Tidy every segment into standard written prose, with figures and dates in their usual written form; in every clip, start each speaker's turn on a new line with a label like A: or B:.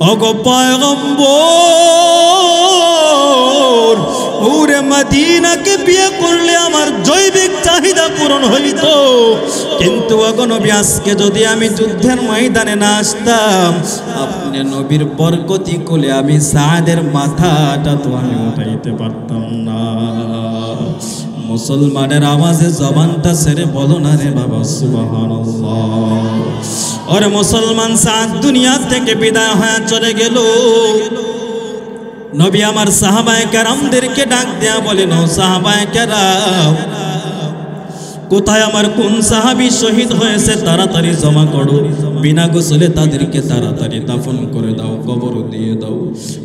A: ওগো পয়গম্বর ওরে মদিনাকে বিয়ে করলে আমার জৈবিক চাহিদা পূরণ হইত, কিন্তু ওগো নবী আজকে যদি আমি যুদ্ধের ময়দানে না আসতাম, আপনি নবীর বরকতি কোলে আমি সাদের মাথাটা তো আমি উঠাইতে পারতাম না। মুসলমানের আওয়াজে জবানটা ছেড়ে বলো না রে বাবা সুবহানাল্লাহ। ওরে মুসলমান, সাদ দুনিয়া থেকে বিদায় হয়ে চলে গেল। নবী আমার সাহাবায়ে কেরামদেরকে ডাক দেয়া বলেন, ও সাহাবায়ে কেরাম, কোথায় আমার কোন সাহাবী শহীদ হয়েছে তাড়াতাড়ি জমা করো, বিনা গোসলে তাদেরকে তাড়াতাড়ি দাফন করে দাও, কবর দিয়ে দাও।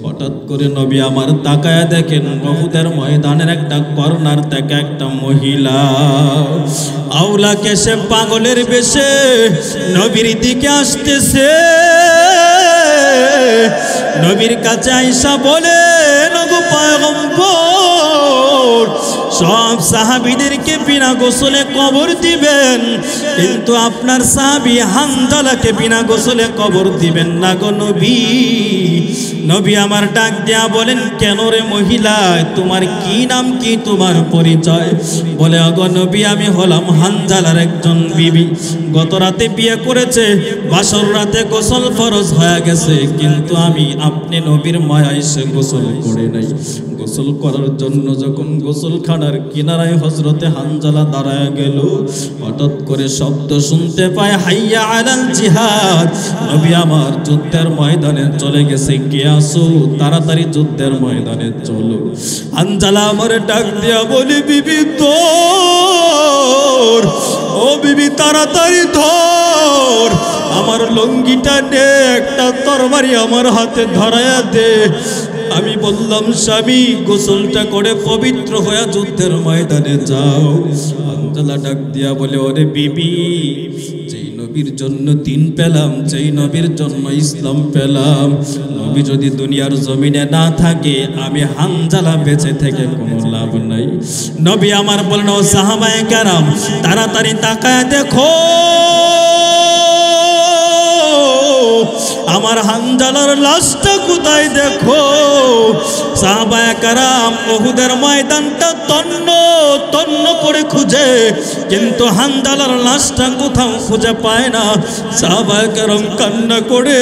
A: হঠাৎ করে নবী আমার তাকায়া দেখেন উহুদের ময়দানের একটা কর্নার থেকে একটা মহিলা আওলা কেশে পাগলের বেশে নবীর দিকে আসতেছে। নবীর কাছে আয়েশা বলে, ওগো পয়গম্বর, সব সাহাবীদেরকে বিনা গোসলে কবর দিবেন, কিন্তু আপনার সাহাবী হানজালাকে বিনা গোসলে কবর দিবেন না গো নবী। নবী আমার ডাক দেয়া বলেন, কেন রে মহিলা, তোমার কি নাম, কি তোমার পরিচয়? বলে, ওগো নবী, আমি হলাম হানজালার একজন বিবি, গত রাতে বিয়ে করেছে, বাসর রাতে গোসল ফরজ হয়ে গেছে, কিন্তু আমি আপনি নবীর মায়ায় সে গোসল করে নাই। গোসল করার জন্য যখন গোসলখানার কিনারায় হযরতে হানজালা দাঁড়ায় গেল, হঠাৎ করে শব্দ শুনতে পায়, হাইয়া আলাল জিহাদ। নবী আমার যুদ্ধের ময়দানে চলে গেছে, কে আসো, তাড়াতাড়ি যুদ্ধের ময়দানে চলো। হানজালা আমার ডাক দিয়া বলি, বিবি তোর, ও বিবি তাড়াতাড়ি ধর, আমার লঙ্গিটা নে, একটা তরবারি আমার হাতে ধরায়া দে। আমি বললাম, স্বামী, গোসলটা করে পবিত্র হয়ে যুদ্ধের ময়দানে যাও। হানজালা ডাক দিয়া বলে, ওরে বিবি, যেই নবীর জন্য দিন পেলাম, যেই নবীর জন্য ইসলাম পেলাম, নবী যদি দুনিয়ার জমিনে না থাকে, আমি হানজালা বেঁচে থেকে কোনো লাভ নাই। নবী আমার বলেন, ও সাহাবায়ে কেরাম, তাড়াতাড়ি তাকায় দেখো, আমার হানজালার লাশটা কোথায় দেখো। সাহাবায়ে কেরাম উহুদের ময়দানটা তন্ন তন্ন করে খুঁজে, কিন্তু হানজালার লাশটা কোথাও খুঁজে পায় না। সাহাবায়ে কেরাম কান্না করে,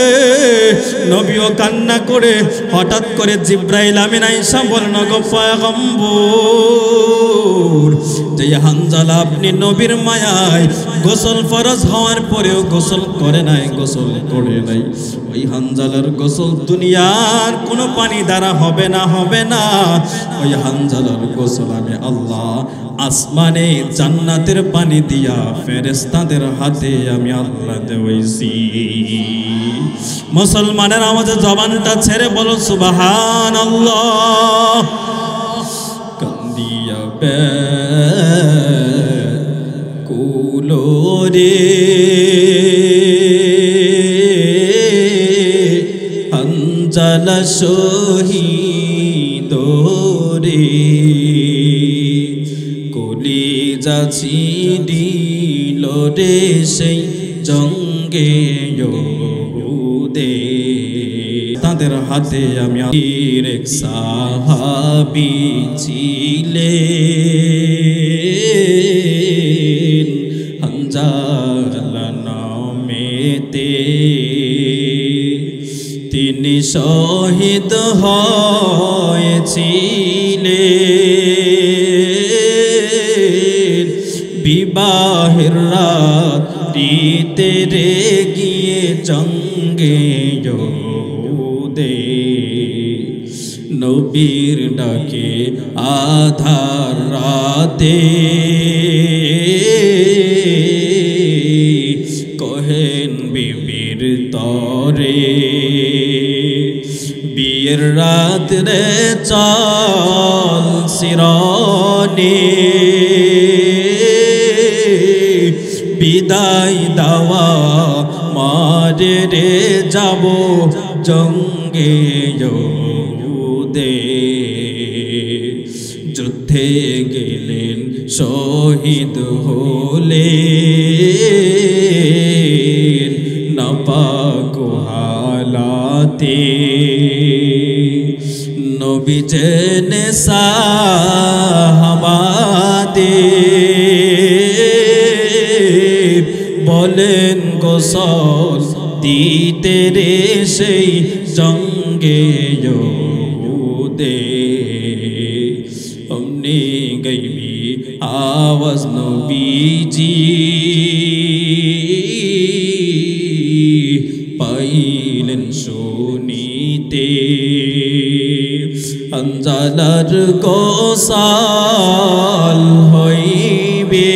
A: নবীও কান্না করে। হঠাৎ করে জিবরাইল আমিন আয়েশা বলেন, গো পয়গম্বর, যে হানজালা আপনি নবীর মায়ায় গোসল ফরজ হওয়ার পরেও গোসল করে নাই, গোসল করে নাই, ওই হানজালার গোসল দুনিয়ার কোনো পানি দ্বারা হবে না, হবে না। ওই হানজালার গোসল আমি আল্লাহ আসমানে জান্নাতের পানি দিয়া ফেরেশতাদের হাতে আমি আল্লাহ দেওয়াইছি। মুসলমানের আমাদের জবানটা ছেড়ে বলো সুবহানাল্লাহ। কান্দিয়া কুলো রে হানজালা শহীদ রে, কলিজা ছিড়িল রে সেই জঙ্গে ইহুদে। তাদের হাতে আমি এক সাহাবী ছিলেন হানজালা নামেতে, তিনি শহীদ হয়েছিলেন বিবাহের রাতে রে গিয়ে জঙ্গে ইহুদে। নবীর ডাকে আধার রাতে কহেন বিবির তরে, বিয়ের রাত রে চল শিরনে, বিদায় দাওয়া মারে রে যাব জঙ্গে ইহুদে। যুদ্ধে গেলেন শহীদ হলেন নাপাক হালাতে, তে নবী জেনে সাহাবাদের বলেন গোসল দিতে রে সেই জঙ্গে ইহুদে हमने गईबी आवाज नबीजी पाइलेन शुनिते अंजालार गोसाल हईबे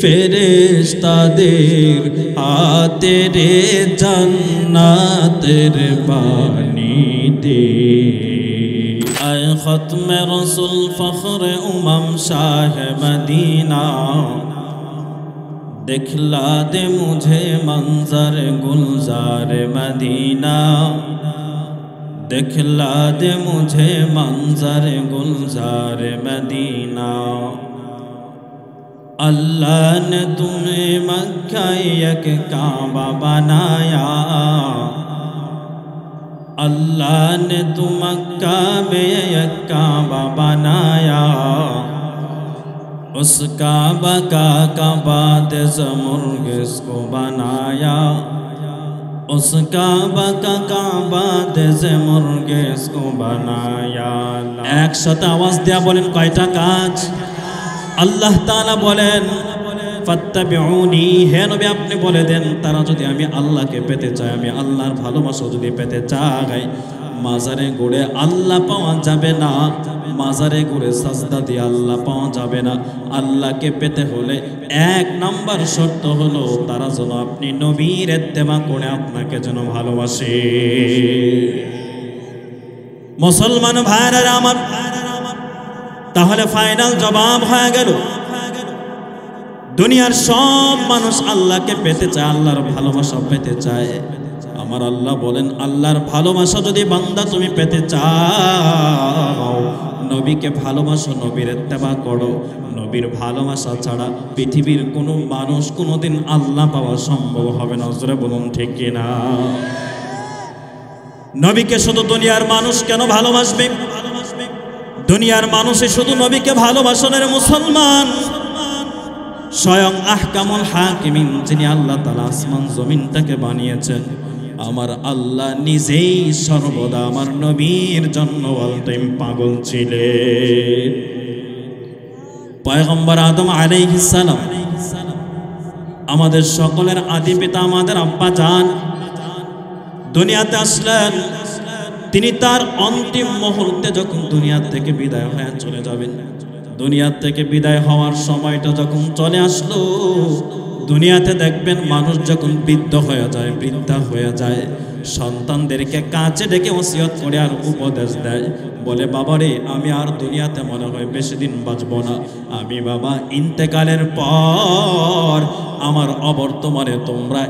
A: फेरेश्तादेर हाथे रे जन्नतेर बानीते आए खत्म रसूल फख्र उमम शाह मदीना दिखला दे मुझे मंजर गुलजार मदीना दिखला दे मुझे मंजर गुलजार मदीना अल्लाह ने तुम्हें मक्का एक काबा बनाया अल्लाह ने तुम मक्का में एक काबा बनाया उस काबा का बाद ज़मुर्ग इसको बनाया उस काबा का बाद ज़मुर्ग इसको बनाया एक शत आवाज दिया बोलें कयटा काज अल्लाह ताला बोलें फत्तबिऊनी हे नबी आपनी बोले दें तारा जो दिया मैं अल्लाह के पेते चाहे मैं अल्लाह भालोबासा जो पेते चाहे माजारे गुड़े अल्लाह पावा जाबे ना माजारे गुड़े सजदा दिए अल्लाह पावा जाबे ना अल्लाह के पेते होले एक नम्बर शर्त हलो तारा जनो अपनी नबीर इत्तेबा करे आपनाके जनो भालोबाशे मुसलमान भाइरा आमार ताहले फाइनल जवाब हয়ে গেল दुनियार सब मानुष अल्लाह के पेते चाय अल्लाहर भालोबासा पेते चाय आमार अल्लाह बोलेन अल्लाहर भालोबासा यदि बान्दा तुमी पेते चाओ नबी के भालोबासो नबीर इत्तेबा करो नबीर भालोबासा छाड़ा पृथिवीर कोनो मानुष कोनोदिन अल्लाह पावा सम्भव हबे ना जोरे बोलुन ठीक किना नबी के शुधु दुनियार मानुष केन भालोबासबे दुनियार मानुषे शुधु नबी के भालोबासনের मुसलमान स्वयं आहकामुल हाकिमिन जिनि आल्लाह ताआला आसमान जमीनटाके बानिয়েছেন আমার আল্লাহ নিজেই সর্বদা আমার নবীর জন্য অল টাইম পাগল ছিলেন পয়গম্বর আদম আলাইহিস সালাম আমাদের সকলের আদি পিতা আমাদের আব্বা জান দুনিয়াতে আসলেন তিনি তার অন্তিম মুহূর্তে যখন দুনিয়া থেকে বিদায় হয়ে চলে যাবেন दुनिया থেকে বিদায় হওয়ার সময়টা যখন চলে আসলো দুনিয়াতে দেখবেন মানুষ যখন বৃদ্ধ হয়ে যায় বৃদ্ধা হয়ে যায় সন্তানদেরকে কাছে ডেকে ওসিয়ত করে আর উপদেশ দেয় বলে বাবারে আমি আর দুনিয়াতে মনে হয় বেশি দিন বাঁচব না আমি বাবা ইন্তেকালের পর আমার অবর্তমানে তোমরা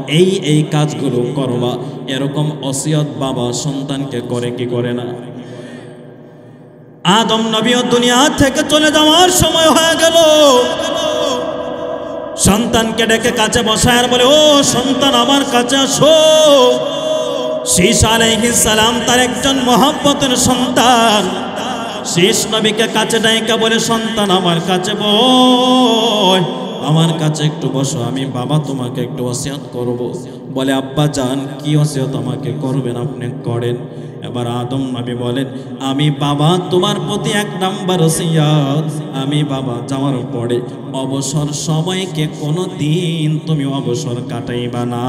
A: এই কাজগুলো করবা এরকম ওসিয়ত বাবা সন্তানকে করে কি করে না आदम नबी दुनिया থেকে চলে যাওয়ার সময় হয়ে গেল সন্তানকে ডেকে কাছে বসায় আর বলে ও সন্তান আমার কাছে আসো শীশ আলাইহিস সালাম তার একজন মহব্বতের সন্তান শীশ নবীকে কাছে ডেকে বলে সন্তান আমার কাছে বয় আমার কাছে একটু বসো আমি বাবা তোমাকে একটু ওসিয়ত করব বলে আব্বা জান কি ওসিয়ত আমাকে করবেন আপনি করেন এবার আদম নবী বলেন আমি বাবা তোমার প্রতি এক নাম্বার ওসিয়ত আমি বাবা যাওয়ার পরে অবসর সময়কে কোনো দিন তুমি অবসর কাটাইবা না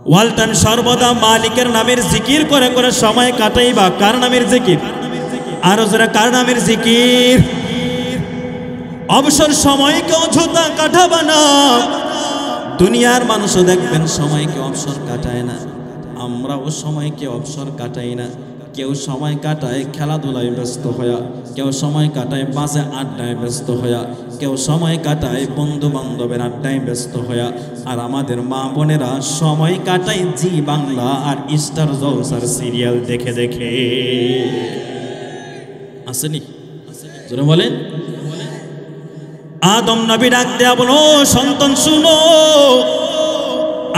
A: ওয়ালটান সর্বদা মালিকের নামের জিকির করে করে সময় কাটাইবা কার নামের জিকির আর যারা কার নামের জিকির অবসর সময়কে অযথা কাটাবা না দুনিয়ার মানুষও দেখবেন সময়কে অবসর কাটায় না আমরাও সময়কে অবসর কাটাই না কেউ সময় কাটায় খেলাধুলায় ব্যস্ত হয়া কেউ সময় কাটায় বাজে আড্ডায় ব্যস্ত হয়া কেউ সময় কাটায় বন্ধু বান্ধবের আড্ডায় ব্যস্ত হয়া আর আমাদের মা বোনেরা সময় কাটায় জি বাংলা আর স্টার জলসার সিরিয়াল দেখে দেখে আসেনি জোরে বলেন আদম নবী ডাক দেয়া বলো সন্তান শুনো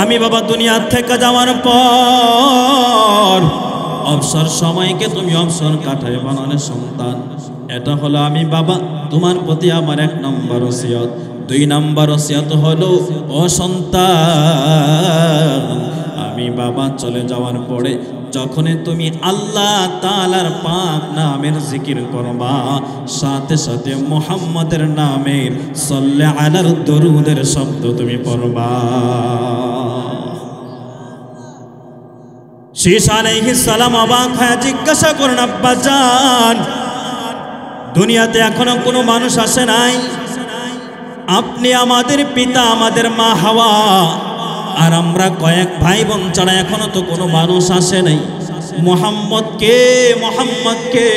A: আমি বাবা দুনিয়া থেকে যাওয়ার পর অবসর সময়কে তুমি অবসর কাটায় বানানোর সন্তান। এটা হলো আমি বাবা তোমার প্রতি আমার 1 নম্বর ওসিয়ত। 2 নম্বর ওসিয়ত হলো ও সন্তান, আমি বাবা চলে যাওয়ার পরে যখনই তুমি আল্লাহ তাআলার পাক নামের জিকির করবা, সাথে সাথে মুহাম্মাদের নামের সাল্লাল্লাহু আলাইহি দরুদের শব্দ তুমি পড়বা। শীশ আলাইহিস সালাম অবাক হয়ে জিজ্ঞাসা করেন, আব্বা জান, দুনিয়াতে এখনো কোনো মানুষ আসে নাই? আপনি আমাদের পিতা, আমাদের মা হাওয়া, আর আমরা কয়েক ভাই বোন ছাড়া এখনো তো কোনো মানুষ আসে নাই। মুহাম্মদকে, মুহাম্মদকে।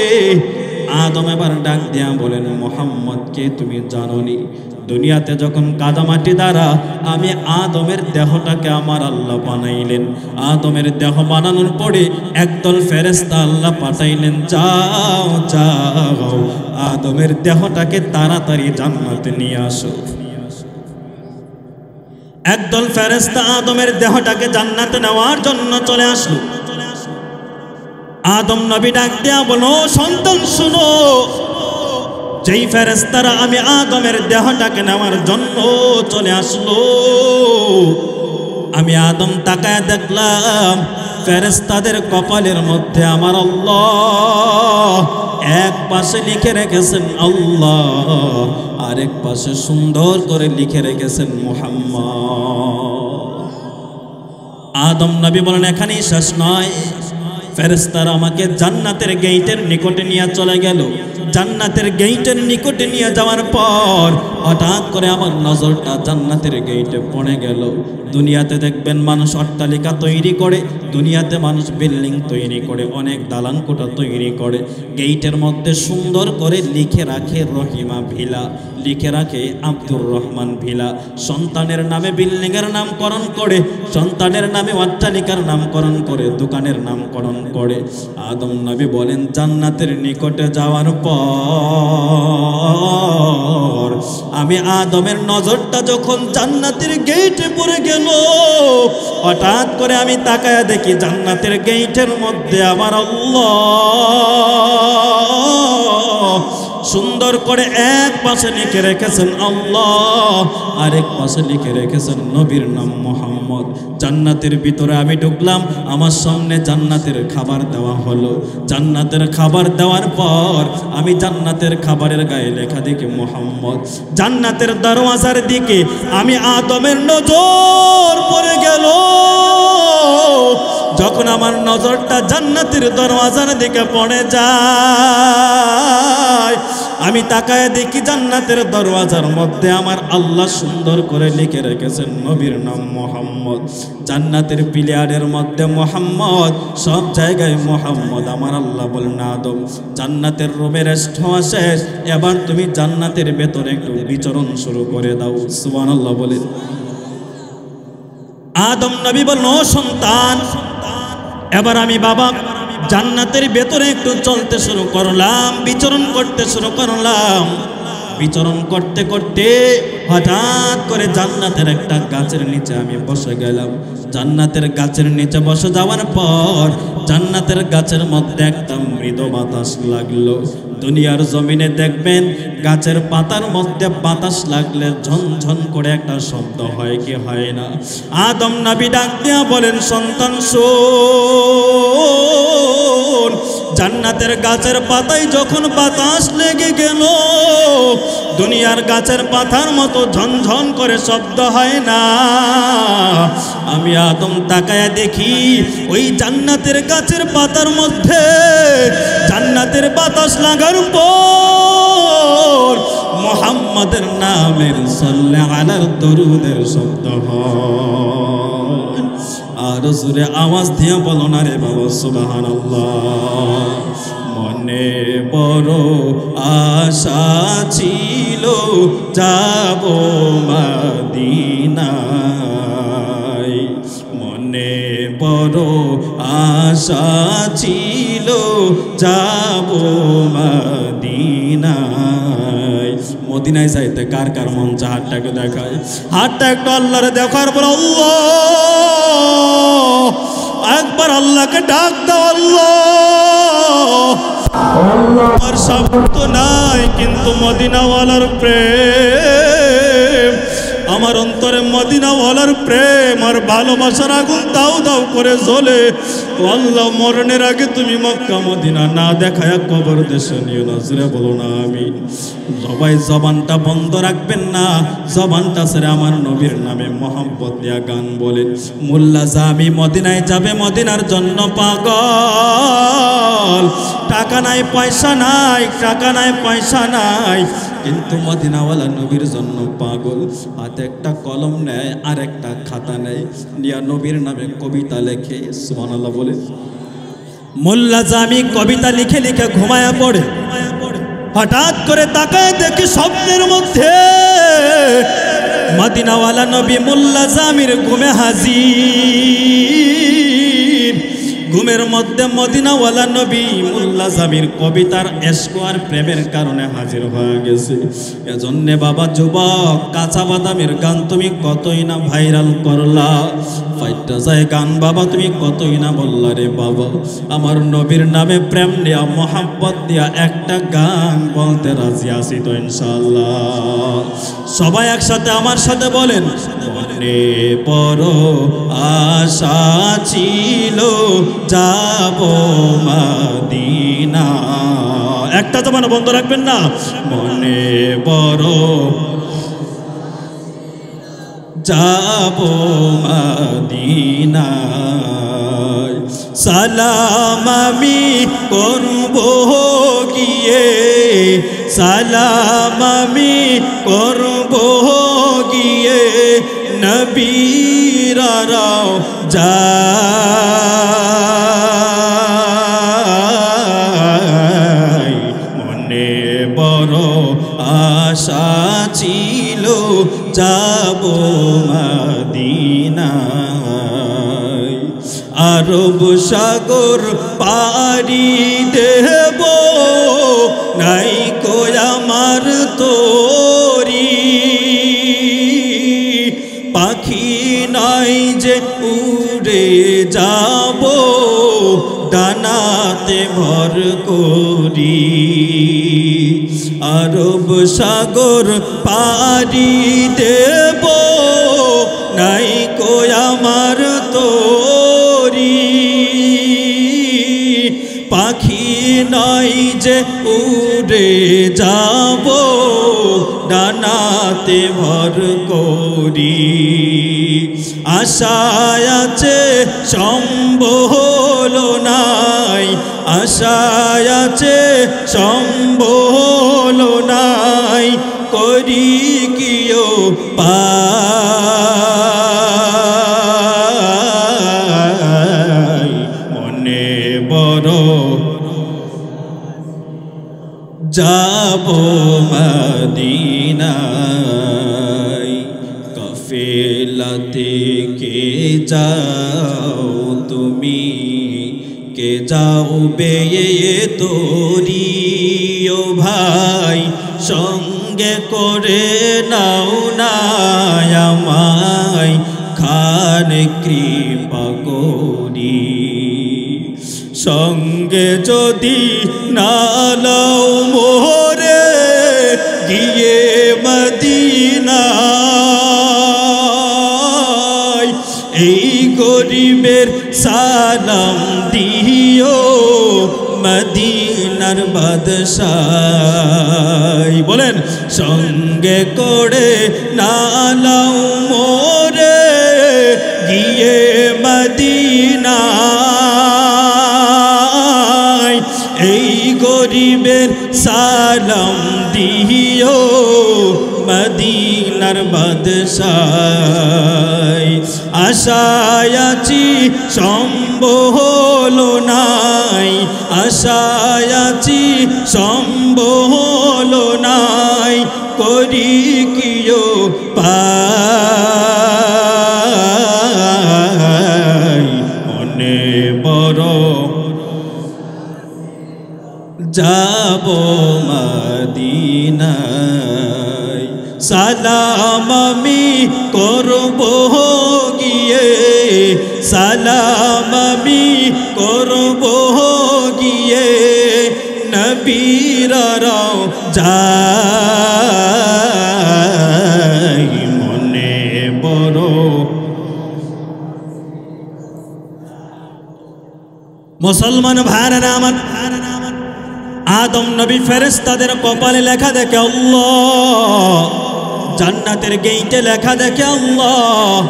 A: আদম এবার ডাক দিয়া বলেন, মুহাম্মদকে তুমি জানোনি? দুনিয়াতে যখন কাদামাটি দ্বারা আমি আদমের দেহটাকে আমার আল্লাহ বানাইলেন, আদমের দেহ বানানোর পরে একদল ফেরেশতা আল্লাহ পাঠাইলেন, যাও যাও আদমের দেহটাকে তাড়াতাড়ি জান্নাতে নিয়ে আসো। একদল ফেরেশতা আদমের দেহটাকে জান্নাতে নেওয়ার জন্য চলে আসলো। আদম নবী ডাক দেয়া বলো, সন্তান শুনো, যেই ফেরেশতারা আমি আদমের দেহটাকে নেওয়ার জন্য চলে আসলো, আমি আদম তাকায় দেখলাম ফেরেশতাদের কপালের মধ্যে আমার আল্লাহ এক পাশে লিখে রেখেছেন আল্লাহ, আরেক পাশে সুন্দর করে লিখে রেখেছেন মুহাম্মদ। আদম নবী বলেন, এখানেই শেষ নয়, ফেরেশতারা আমাকে জান্নাতের গেইটের নিকটে নিয়ে চলে গেল। জান্নাতের গেইটের নিকটে নিয়ে যাওয়ার পর হঠাৎ করে আমার নজরটা জান্নাতের গেইটে পড়ে গেল। দুনিয়াতে দেখবেন মানুষ অট্টালিকা তৈরি করে, দুনিয়াতে মানুষ বিল্ডিং তৈরি করে, অনেক দালান কোঠা তৈরি করে, গেইটের মধ্যে সুন্দর করে লিখে রাখে রহিমা ভিলা, লিখে রাখে আব্দুর রহমান ভিলা। সন্তানের নামে বিল্ডিংয়ের নামকরণ করে, সন্তানের নামে অট্টালিকার নামকরণ করে, দোকানের নামকরণ করে। আদম নবী বলেন, জান্নাতের নিকটে যাওয়ার পর আমি আদমের নজরটা যখন জান্নাতের গেইটে পড়ে গেল, হঠাৎ করে আমি তাকায়া দেখি জান্নাতের গেইটের মধ্যে আমার আল্লাহ সুন্দর করে এক পাশে লিখে রেখেছেন আল্লাহ, আরেক পাশে লিখে রেখেছেন নবীর নাম মুহাম্মদ। জান্নাতের ভিতরে আমি ঢুকলাম, আমার সামনে জান্নাতের খাবার দেওয়া হলো। জান্নাতের খাবার দেওয়ার পর আমি জান্নাতের খাবারের গায়ে লেখা দেখি মুহাম্মদ। জান্নাতের দরওয়াজার দিকে আমি আদমের নজর পড়ে গেল। যখন আমার নজরটা জান্নাতের দরওয়াজার দিকে পড়ে যায়, আমি তাকায় দেখি জান্নাতের দরওয়াজার মধ্যে আমার আল্লাহ সুন্দর করে লিখে রেখেছেন নবীর নাম মুহাম্মদ। জান্নাতের পিলিয়ারের মধ্যে মুহাম্মদ, সব জায়গায় মুহাম্মদ। আমার আল্লাহ বলেন, আদম জান্নাতের রুমের রেস্টওয়া শেষ, এবার তুমি জান্নাতের ভেতরে একটু বিচরণ শুরু করে দাও। সুবহানাল্লাহ বলেন। আদম নবী বলল, ও সন্তান, এবার আমি বাবা জান্নাতের ভেতরে একটু চলতে শুরু করলাম, বিচরণ করতে শুরু করলাম। বিচরণ করতে করতে হঠাৎ করে জান্নাতের একটা গাছের নিচে আমি বসে গেলাম। জান্নাতের গাছের নিচে বসে যাওয়ার পর জান্নাতের গাছের মধ্যে একটা মৃদু বাতাস লাগলো। দুনিয়ার জমিনে দেখবেন গাছের পাতার মধ্যে বাতাস লাগলে ঝনঝন করে একটা শব্দ হয় কি হয় না? আদম নবী ডাক দিয়া বলেন, সন্তান শোন, জান্নাতের গাছের পাতায় যখন বাতাস লেগে গেল, দুনিয়ার গাছের পাতার মতো ঝনঝন করে শব্দ হয় না। আমি আদম তাকায়া দেখি ওই জান্নাতের গাছের পাতার মধ্যে জান্নাতের বাতাস লাগার পর মুহাম্মাদের নামের সাল্লাল্লাহু আলাইহি দরুদের শব্দ হয়। আর জোরে আওয়াজ দিয়ে বলো না রে বাবা সুবহানাল্লাহ। মনে বড় আশা ছিল যাব মদিনায়, মনে বড় আশা ছিল যাব মদিনায়। মদিনায় যাইতে কার কার মন চায়? হাতটাকে দেখায়, হাতটা একটু আল্লাহরে দেখার পর আল্লাহ আল্লাহকে ডাক দাও, আল্লাহ আমার সামর্থ্য নাই, কিন্তু মদিনাওয়ালার প্রেম, আমার অন্তরে মদিনাওয়ালার প্রেম আর ভালোবাসার আগুন দাও দাও করে জ্বলে। আল্লাহ মরণের আগে তুমি মক্কা মদিনা না দেখায়া কবর দেশে নিও না। জোরে বলো না আমিন। সবাই জবানটা বন্ধ রাখবেন না, জবানটা ছেড়ে আমার নবীর নামে মহব্বত দিয়া গান বলেন। মোল্লা জামি মদিনায় যাবে মদিনার জন্য পাগল, টাকা নাই পয়সা নাই, টাকা নাই পয়সা নাই, কিন্তু মদিনাওয়ালা নবীর জন্য পাগল। হাতে একটা কলম নেয় আর একটা খাতা নেয়, নিয়া নবীর নামে কবিতা লেখে। সুবহানাল্লাহ বলে। মোল্লা জামি কবিতা লিখে লিখে ঘুমায়া পড়ে। হঠাৎ করে তাকায় দেখি স্বপ্নের মধ্যে মদিনাওয়ালা নবী মোল্লা জামির ঘুমে হাজির। ঘুমের মধ্যে মদিনাওয়ালা নবী মোল্লা জামির কবিতার এশক আর প্রেমের কারণে হাজির হয়ে গেছে। এজন্যে বাবা যুবক, কাঁচা বাদামের গান তুমি কতই না ভাইরাল করলা, ফাইটটা যায় গান বাবা তুমি কতই না বললা রে বাবা। আমার নবীর নামে প্রেম দিয়া মোহাব্বত দিয়া একটা গান বলতে রাজি আছি তো ইনশাআল্লাহ। সবাই একসাথে আমার সাথে বলেন, মনে বড় আশা ছিল যাব মদিনা। একটা জবান বন্ধ রাখবেন না। মনে বড় যাব মদিনা, সালাম আমি করব গিয়ে, সালাম আমি করব গিয়ে, নবীরাও যায়। মনে বড় আশা ছিল যাব মদিনায়, আরব সাগর পাড়ি দেব, নাই কো আমার তোরি, পাখি নাই যে উড়ে যাব, ডানাতে ভর করি। আরব সাগর পাড়ি দেব, নাই কো আমার তোরি, পাখি নাই যে উড়ে যাব, ডানাতে ভর করি। আশায় আছে সম্বল নাই, আশায় আছে সম্বল নাই, করি কিও পাই। মনে বড় যাব মদিনায়, কাফেলাতে কে যাও তুমি, কে যাও বেয়ে তোরি ও ভাই, সঙ্গে করে নাও না আমায়, খান কৃপা করি। সঙ্গে যদি না লাও মোরে, গিয়ে মদিনায়, এই গরিবের সালাম দিও, মদিনার বাদশাহ। বলেন, সঙ্গে করে না লাও মোরে, গিয়ে মদিনায়, এই গরিবের সালাম দিও, মদিনার বাদশাহ। আশায় আছি সম্বল নাই, আশায় আছি সম্বল নাই, করি কিও পাই। মনে বড় যাব মদিনায়, সালাম আমি করব গিয়ে, সালাম আমি বীররাও যায় মনে বড়। মুসলমান ভাইরা আমার, আদম নবী ফেরেশতাদের কপালে লেখা দেখে আল্লাহ, জান্নাতের গেইটে লেখা দেখে আল্লাহ,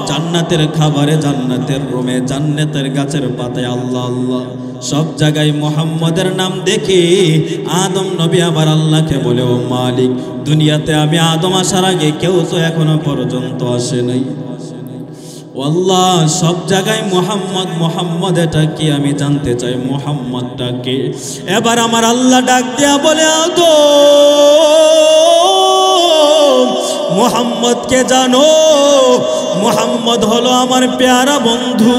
A: জান্নাতের খাবারে, জান্নাতের রুমে, জান্নাতের গাছের পাতায় আল্লাহ আল্লাহ, সব জায়গায় মুহাম্মদের নাম দেখে আদম নবী আবার আল্লাহকে বলে, ও মালিক, দুনিয়াতে আমি আদম আসার আগে কেউ তো এখনো পর্যন্ত আসে নাই। আল্লাহ, সব জায়গায় মুহাম্মদ মুহাম্মদ, এটা কি আমি জানতে চাই মুহাম্মদটা কে। এবার আমার আল্লাহ ডাক দেয়া বলে, আদম, মুহাম্মদকে জানো? মুহাম্মদ হলো আমার পেয়ারা বন্ধু।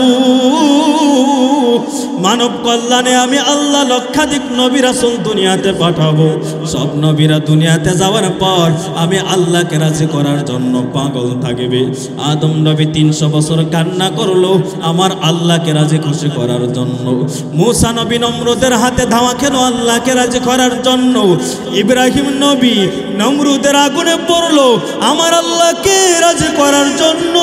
A: মানব কল্যাণে আমি আল্লাহ লক্ষাধিক নবী রাসূল দুনিয়াতে পাঠাবো। সব নবীরা দুনিয়াতে যাওয়ার পর আমি আল্লাহকে রাজি করার জন্য পাগল থাকবে। আদম নবী 300 বছর কান্না করলো আমার আল্লাহকে রাজি খুশি করার জন্য। মূসা নবী নমরুদের হাতে ধাওয়া খেলো আল্লাহকে রাজি করার জন্য। ইব্রাহিম নবী নমরুদের আগুনে পড়লো আমার আল্লাহকে রাজি করার জন্য।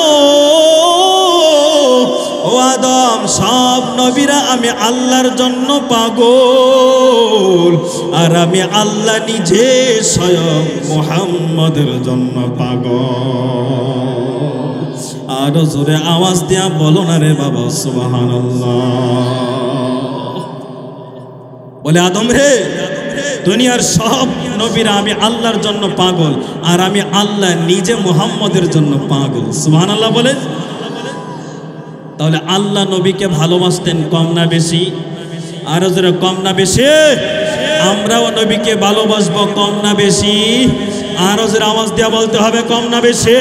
A: ও আদম, সব নবীরা আমি আল্লাহর জন্য পাগল, আর আমি আল্লাহ নিজে স্বয়ং মুহাম্মদের জন্য পাগল। আরো জোরে আওয়াজ দেয়া বলো না রে বাবা সুবহানাল্লাহ। বলে, আদম রে, দুনিয়ার সব নবীরা আমি আল্লাহর জন্য পাগল, আর আমি আল্লাহ নিজে মুহাম্মদের জন্য পাগল। সুবহানাল্লাহ বলে। তাহলে আল্লাহ নবীকে ভালোবাসতেন কম না বেশি? আরো যারা কম না বেশি? আমরাও নবীকে ভালোবাসবো কম না বেশি? আরো যারা আওয়াজ দিয়ে বলতে হবে কম না বেশি?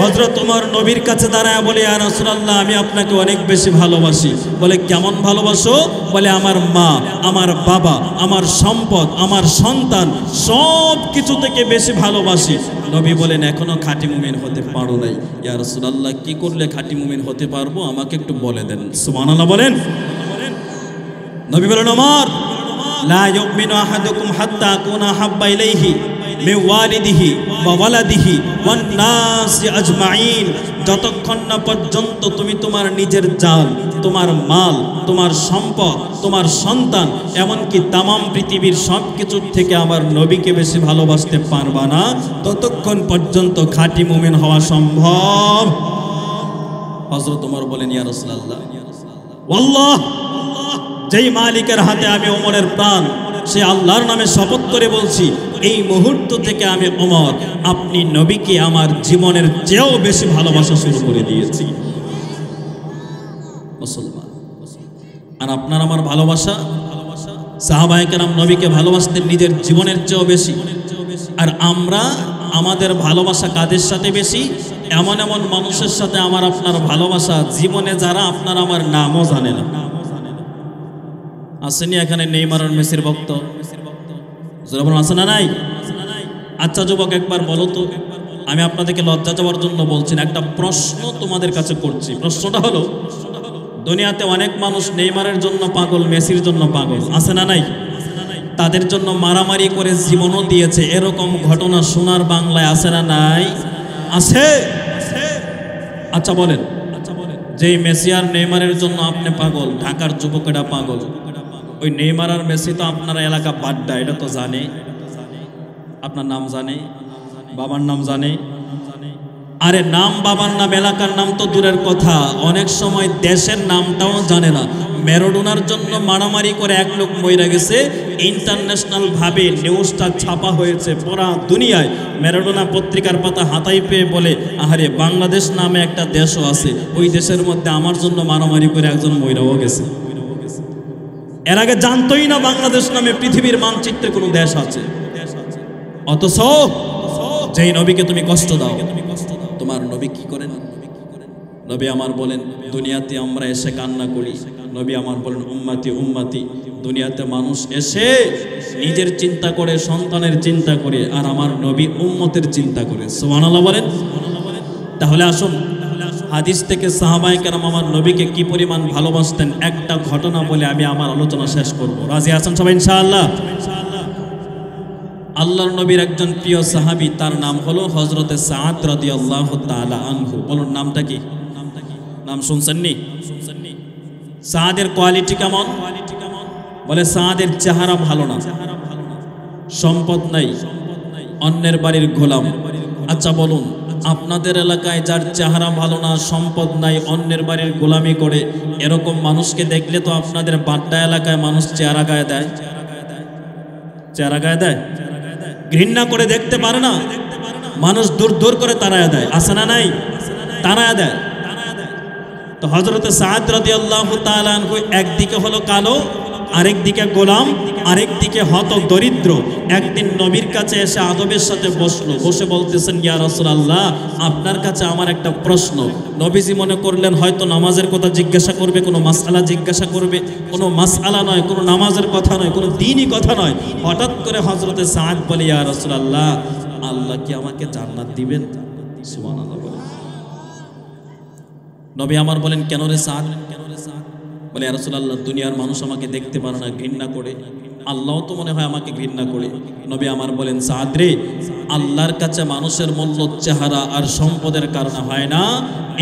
A: হযরত ওমর নবীর কাছে দাঁড়ায় বলে, ইয়া রাসূলুল্লাহ, আমি আপনাকে অনেক বেশি ভালোবাসি। বলে, কেমন ভালোবাসো? বলে, আমার মা, আমার বাবা, আমার সম্পদ, আমার সন্তান, সব কিছু থেকে বেশি ভালোবাসি। নবী বলেন, এখনো খাঁটি মুমিন হতে পারো নাই। ইয়া রাসূলুল্লাহ, কি করলে খাঁটি মুমিন হতে পারবো আমাকে একটু বলে দেন। সুবহানাল্লাহ বলেন। নবী বলেন, ওমর, লা ইউমিনু আহাদুকুম হাত্তা আকুনা হাব্বা ইলাইহি মিন ওয়ালিদিহি ওয়া ওয়ালাদিহি ওয়ান নাসি আজমাইন। যতক্ষণ না পর্যন্ত তুমি তোমার নিজের জান, তোমার মাল, তোমার সম্পদ, তোমার সন্তান, এমনকি তামাম পৃথিবীর সব কিছুর থেকে আমার নবীকে বেশি ভালোবাসতে পারবা না, ততক্ষণ পর্যন্ত খাঁটি মুমিন হওয়া সম্ভব। হযরত ওমর বলেন, ইয়া রাসূলুল্লাহ, আল্লাহ, যেই মালিকের হাতে আমি ওমরের প্রাণ, সে আল্লাহর নামে শপথ করে বলছি, এই মুহূর্ত থেকে আমি ওমর আপনি নবীকে আমার জীবনের চেয়েও বেশি ভালোবাসা শুরু করে দিয়েছি। মুসলমান, আর আপনার আমার ভালোবাসা, সাহাবায়ে কেরাম নবীকে ভালোবাসতেন নিজের জীবনের চেয়েও বেশি। আর আমরা আমাদের ভালোবাসা কাদের সাথে বেশি? এমন এমন মানুষের সাথে আমার আপনার ভালোবাসা, জীবনে যারা আপনার আমার নামও জানে না। আসেনি এখানে নেইমার আর মেসির ভক্ত? আছে না নাই? আচ্ছা যুবক, একবার বলো তো, আমি আপনাদেরকে লজ্জা যাওয়ার জন্য বলছি না, একটা প্রশ্ন তোমাদের কাছে করছি। প্রশ্নটা হলো, দুনিয়াতে অনেক মানুষ নেইমারের জন্য পাগল, মেসির জন্য পাগল, আছে না নাই? তাদের জন্য মারামারি করে জীবনও দিয়েছে, এরকম ঘটনা সোনার বাংলায় আছে না নাই? আছে। আচ্ছা বলেন, যেই মেসি আর নেইমারের জন্য আপনি পাগল, ঢাকার যুবকেরা পাগল, ওই নেইমার আর মেসি তো আপনার এলাকা বাড্ডা, এটা তো জানে। আপনার নাম জানে, বাবার নাম জানে। আরে নাম, বাবার নাম, এলাকার নাম তো দূরের কথা, অনেক সময় দেশের নামটাও জানে না। ম্যারাডোনার জন্য মারামারি করে এক লোক মইরা গেছে, ইন্টারন্যাশনাল ভাবে নিউজটা ছাপা হয়েছে পুরা দুনিয়ায়। ম্যারাডোনা পত্রিকার পাতা হাতাই পেয়ে বলে, আহারে, বাংলাদেশ নামে একটা দেশও আছে, ওই দেশের মধ্যে আমার জন্য মারামারি করে একজন মইরাও গেছে। এর আগে জানতোই না বাংলাদেশ নামে পৃথিবীর মানচিত্রে কোনো দেশ আছে। অথচ যেই নবীকে তুমি কষ্ট দাও, তোমার নবী কি করেন? নবী আমার বলেন, দুনিয়াতে আমরা এসে কান্না করি, নবী আমার বলেন, উম্মতি উম্মতি। দুনিয়াতে মানুষ এসে নিজের চিন্তা করে, সন্তানের চিন্তা করে, আর আমার নবী উম্মতের চিন্তা করে। সুবহানাল্লাহ বলেন। তাহলে আসুন হাদিস থেকে সাহাবায়ে কেরাম আমার নবীকে কি পরিমাণ ভালোবাসতেন একটা ঘটনা বলে আমি আমার আলোচনা শেষ করব। রাজি আছেন সবাই ইনশাআল্লাহ? আল্লাহর নবীর একজন প্রিয় সাহাবী, তার নাম হলো হযরতে সাদ রাদিয়াল্লাহু তাআলা আনহু। বলুন নামটা কি? নাম শুনছেননি? সাদের কোয়ালিটি কেমন? বলে সাদের চেহারা ভালো না, সম্পদ নাই, অন্যের বাড়ির গোলাম। আচ্ছা বলুন, আপনাদের এলাকায় যার চেহারা ভালো না, সম্পদ নাই, অন্যের বাড়ির গোলামি করে, এরকম মানুষকে দেখলে তো আপনাদের বাড্ডা এলাকায় মানুষ চেহারা গায়ে দেয়, চেহারা গায়ে দেয়, ঘৃণা করে দেখতে পারে না, মানুষ দূর দূর করে তাড়ায় দেয়। আছে না নাই? তাড়ায় দেয়। তো হযরতে সাদ রাদিয়াল্লাহু তাআলা আনহু একদিকে হলো কালো, আরেক দিকে গোলাম, আরেক দিকে হত দরিদ্র। একদিন নবীর কাছে এসে আদবের সাথে বসলো, বসে বলতেছেন, ইয়া রাসূলুল্লাহ, আপনার কাছে আমার একটা প্রশ্ন। নবীজি মনে করলেন হয়তো নামাজের কথা জিজ্ঞাসা করবে, কোনো মাসআলা জিজ্ঞাসা করবে। কোনো মাসআলা নয়, কোনো নামাজের কথা নয়, কোনো দ্বীনি কথা নয়। হঠাৎ করে হযরতে সাদ বলে, ইয়া রাসূলুল্লাহ, আল্লাহ কি আমাকে জান্নাত দিবেন? সুবহানাল্লাহ। নবী আমার বলেন, কেন রে সাদ? বলে, ইয়া রাসূলুল্লাহ, দুনিয়ার মানুষ আমাকে দেখতে পারে না, ঘৃণা করে, আল্লাহও তো মনে হয় আমাকে ঘৃণা করে। নবী আমার বলেন, সাদ রে, আল্লাহর কাছে মানুষের মূল্য চেহারা আর সম্পদের কারণে হয় না।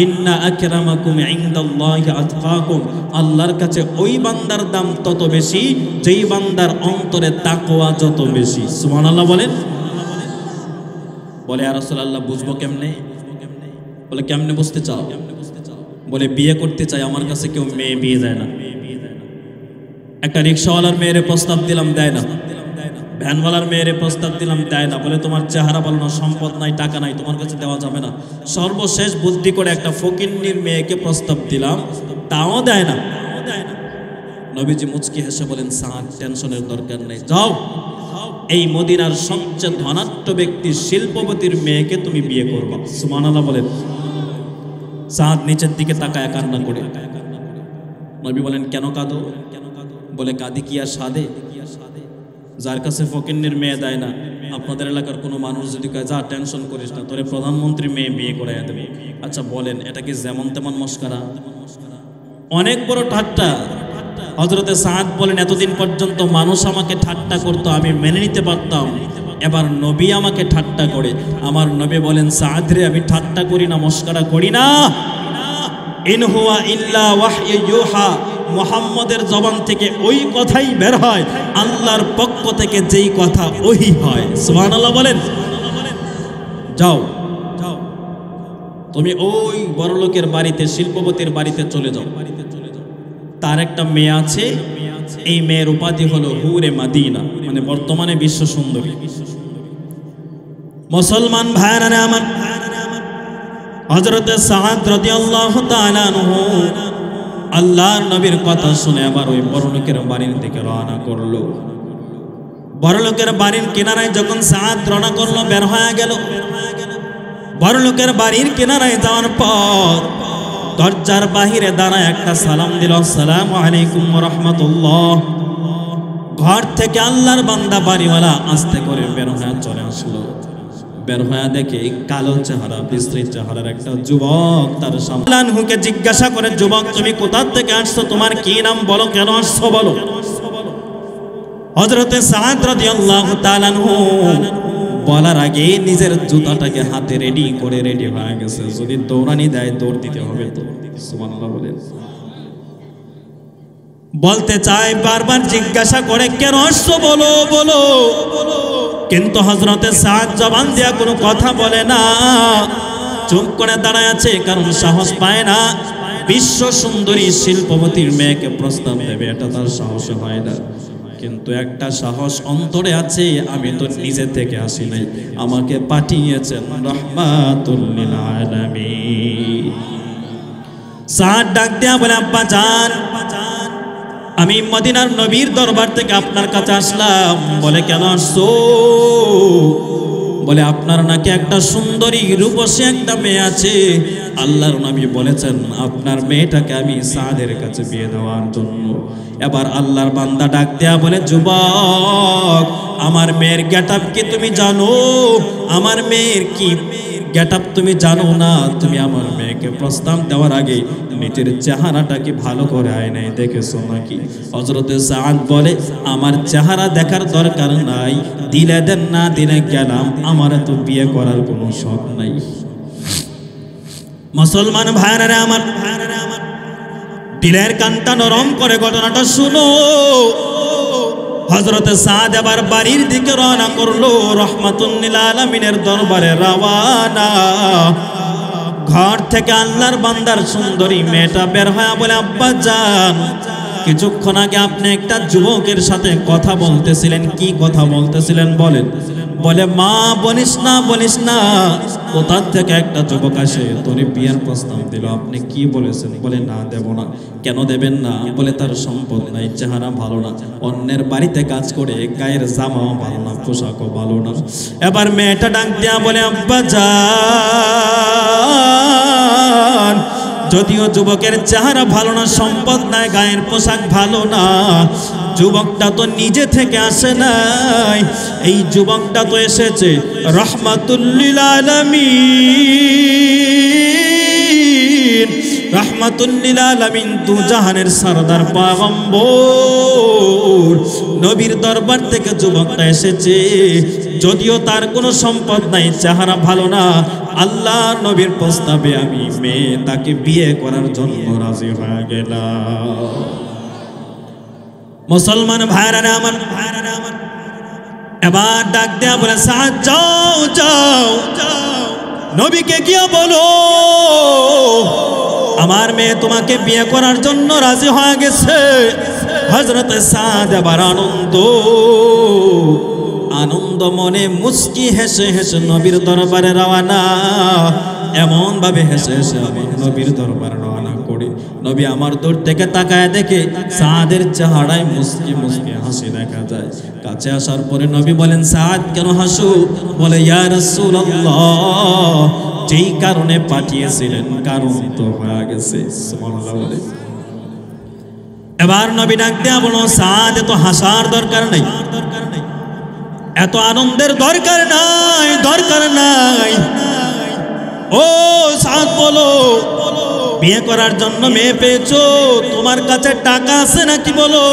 A: ইন্না আকরামাকুম ইনদাল্লাহি আতকাকুম, আল্লাহর কাছে ওই বান্দার দাম তত বেশি যেই বান্দার অন্তরে তাকওয়া যত বেশি। সুবহানাল্লাহ বলেন। বলে, ইয়া রাসূলুল্লাহ, বুঝবো কেমনে? বলে, কেমনে বুঝতে চাও? বলে, বিয়ে করতে চাই, আমার কাছে কেউ মেয়ে বিয়ে দেয় না। একটা রিক্সাওয়ালার মেয়ের প্রস্তাব দিলাম, দেয় না। ভ্যানওয়ালার মেয়ের প্রস্তাব দিলাম, দেয় না। বলে, তোমার চেহারা ভালো না, সম্পদ নাই, টাকা নাই, তোমার কাছে দেওয়া যাবে না। সর্বশেষ বুদ্ধি করে একটা ফকিন্নির মেয়েকে প্রস্তাব দিলাম, তাও দেয় না। নবীজি মুচকি হেসে বলেন, সাদ, টেনশনের দরকার নেই, যাও এই মদিনার সবচেয়ে ধনাঢ্য ব্যক্তি শিল্পপতির মেয়েকে তুমি বিয়ে করবা। সুবহানাল্লাহ বলেন। সাদ নিচের দিকে তাকায় কান্না করে। নবী বলেন, কেন কাঁদো? বলে, কাঁদি কি আর সাদে? যার কাছে ফকিন্নির মেয়ে দেয় না, আপনাদের এলাকার কোনো মানুষ যদি কয়, যা টেনশন করিস না, তোরে প্রধানমন্ত্রী মেয়ে বিয়ে করাইয়া দেবে। আচ্ছা বলেন, এটা কি যেমন তেমন মস্করা? অনেক বড় ঠাট্টা। হযরতে সাদ বলেন, এতদিন পর্যন্ত মানুষ আমাকে ঠাট্টা করতো, আমি মেনে নিতে পারতাম, এবার নবী আমাকে ঠাট্টা করে। আমার নবী বলেন, সাদ রে, আমি ঠাট্টা করি না, মস্করা করি না। ইন হুয়া ইল্লা ওয়াহয়ু ইউহা, মুহাম্মদের জবান থেকে ওই কথাই বের হয়, আল্লাহর পক্ষ থেকে যেই কথা ওহি হয়। সুবহানাল্লাহ বলেন। যাও যাও, তুমি ওই বড়লোকের বাড়িতে, শিল্পপতির বাড়িতে চলে যাও। তার একটা মেয়ে আছে, এই মেয়ের উপাধি হলো হুরে মাদিনা, মানে বর্তমানে বিশ্ব সুন্দরী। মুসলমান ভাইরা আমার, হযরতে সাদ রাদিয়াল্লাহু তাআলা আনহু আল্লাহর নবীর কথা শুনে আবার ওই বড়লোকের বাড়ির দিকে রওনা করলো। বড়লোকের বাড়ির কিনারায় যখন সাদ রওনা করলো, বের হয়ে গেল। বড়লোকের বাড়ির কিনারায় যাওয়ার পর দরজার বাহিরে দাঁড়ায় একটা সালাম দিল, আসসালামু আলাইকুম ওয়া রাহমাতুল্লাহ। ঘর থেকে আল্লাহর বান্দা বাড়িওয়ালা আস্তে করে বের হয়ে চলে আসলো। বের হয়ে দেখে কালো চেহারা, বিশ্রী চেহারার একটা যুবক তার সামনে। আনহুকে জিজ্ঞাসা করে, যুবক, তুমি কোথা থেকে আসছো? তোমার কি নাম? বলো, কেন আসছো বলো। হযরতে সাদ রাদিয়াল্লাহু তাআলা আনহু বলার আগে নিজের জুতাটাকে হাতে রেডি করে রেডি হয়ে গেছে, যদি দৌড়ানি দেয় দৌড় দিতে হবে। তো সুবহানাল্লাহ বলেন। বলতে চাই, বারবার জিজ্ঞাসা করে, কেন আসছো বলো বলো, কিন্তু হযরতে সাদ জবান দিয়া কোনো কথা বলে না, চুপ করে দাঁড়ায় আছে, কারণ সাহস পায় না বিশ্ব সুন্দরী শিল্পপতির মেয়েকে প্রস্তাব দেবে, এটা তার সাহস হয় না। কিন্তু একটা সাহস অন্তরে আছে, আমি তো নিজে থেকে আসি নাই, আমাকে পাঠিয়েছেন রাহমাতুল লিল আলামিন। সাদ ডাক দেয়া বলে, আব্বা জান, আমি মদিনার নবীর দরবার থেকে আপনার কাছে আসলাম। বলে, কেন আসছো? বলে, আপনার নাকি একটা সুন্দরী রূপসী একটা মেয়ে আছে, আল্লাহর নবী বলেছেন আপনার মেয়েটাকে আমি সাদের কাছে বিয়ে দেওয়ার জন্য। এবার আল্লাহর বান্দা ডাক দেয়া বলে, যুবক, আমার মেয়ের গেটআপ কি তুমি জানো? আমার মেয়ের কি গেটআপ তুমি জানো না? তুমি আমার মেয়েকে প্রস্তাব দেওয়ার আগে নিজের চেহারাটা কি ভালো করে আয়নায় দেখেছো নাকি? হযরতে সাদ বলে, আমার চেহারা দেখার দরকার নাই, দিলে দেন না দিলে গেলাম, আমার তো বিয়ে করার কোনো শখ নাই। মুসলমান ভাইরা আমার, দিলের কানটা নরম করে ঘটনাটা শুনো। হযরতে সাদ আবার বাড়ির দিকে রওনা করলো, রাহমাতুল লিল আলামিনের দরবারে রওনা। ঘর থেকে আল্লাহর বান্দার সুন্দরী মেয়েটা বের হয়ে বলে, আব্বা জান, কিছুক্ষণ আগে আপনি একটা যুবকের সাথে কথা বলতেছিলেন, কি কথা বলতেছিলেন বলেন? বলে, মা বলিস না বলিস না, কোথা থেকে একটা যুবক আসে তোর বিয়ের প্রস্তাব দিল, আপনি কি বলেছেন? বলে, না দেব না। কেন দেবেন না? বলে, তার সম্পদ নাই, চেহারা ভালো না, অন্যের বাড়িতে কাজ করে, গায়ের জামাও ভালো না, পোশাকও ভালো না। এবার মেয়েটা ডাক দিয়া বলে, আব্বা জান, যদিও যুবকের চেহারা ভালো না, সম্পদ নাই, গায়ের পোশাক ভালো না, যুবকটা তো নিজে থেকে আসে নাই, এই যুবকটা তো এসেছে রাহমাতুল লিল আলামিন, রাহমাতুল লিল আলামিন দু জাহানের সরদার পয়গম্বর নবীর দরবার থেকে যুবকটা এসেছে। যদিও তার কোনো সম্পদ নাই, চেহারা ভালো না, আল্লাহ নবীর প্রস্তাবে আমি মেয়ে তাকে বিয়ে করার জন্য রাজি হয়ে গেলাম। মুসলমান ভাইরা আমার, এবার ডাক দেয়া বলে, সাদ যাও যাও, নবীকে গিয়ে বলো আমার মেয়ে তোমাকে বিয়ে করার জন্য রাজি হয়ে গেছে। হযরতে সাদ এবার আনন্দ মনে মুস্কি হেসে হেসে নবীর দরবারে রওনা। এমন ভাবে হেসে হেসে আমি নবীর দরবারে রওনা করি, নবী আমার দূর থেকে তাকায় দেখে সাদের চেহারায় মুস্কি মুস্কি হাসি দেখা যায়। কাছে আসার পরে নবী বলেন, সাদ কেন হাসো? বলে, ইয়া রাসূলুল্লাহ, যেই কারণে পাঠিয়েছিলেন কারণ তো হয়ে গেছে। সুবহানাল্লাহ বলে। এবার নবী ডাক দেয়া বলো, সাদ এত হাসার দরকার নাই, এত আনন্দের দরকার নাই, দরকার নাই। ও সাদ বলো, বিয়ে করার জন্য মেয়ে পেয়েছো, তোমার কাছে টাকা আছে নাকি বলো?